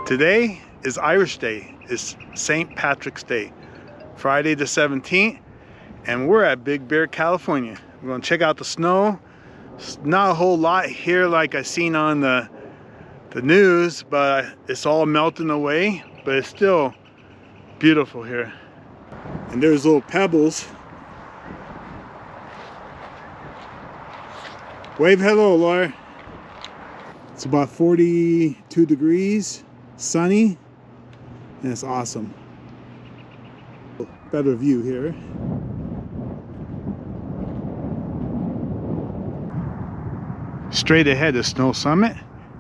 Today is Irish Day. It's St. Patrick's Day, Friday the 17th, and we're at Big Bear, California. We're gonna check out the snow. It's not a whole lot here like I seen on the news, but it's all melting away, but it's still beautiful here. And there's little pebbles. Wave hello, Laura. It's about 42 degrees, sunny, and it's awesome. Better view here. Straight ahead is Snow Summit.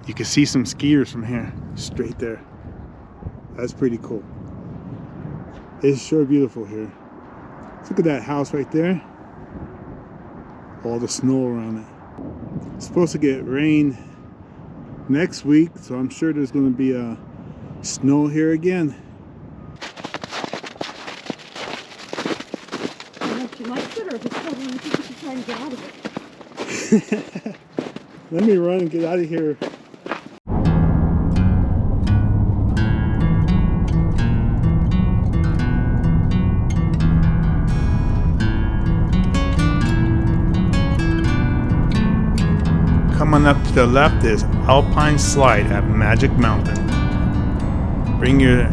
You can see some skiers from here, straight there. That's pretty cool. It's sure beautiful here. Look at that house right there. All the snow around it. It's supposed to get rain next week, so I'm sure there's going to be snow here again. You like it, or if it's cold, you think you should try and get out of it? Let me run and get out of here. Coming up to the left is Alpine Slide at Magic Mountain. Bring your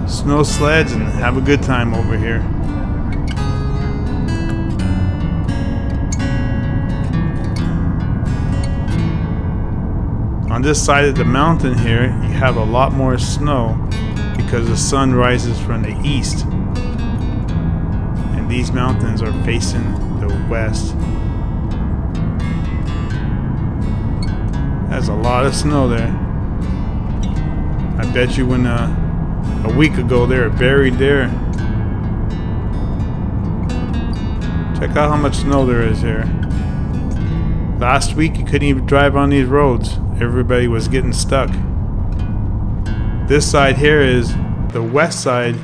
snow sleds and have a good time over here. On this side of the mountain here, you have a lot more snow because the sun rises from the east. And these mountains are facing the west. There's a lot of snow there. I bet you when a week ago they were buried there. Check out how much snow there is here. Last week you couldn't even drive on these roads. Everybody was getting stuck. This side here is the west side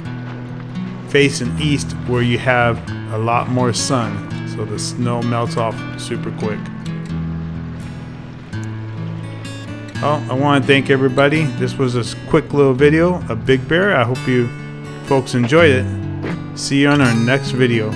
facing east, where you have a lot more sun, so the snow melts off super quick. Well, I want to thank everybody. This was a quick little video of Big Bear. I hope you folks enjoyed it. See you on our next video.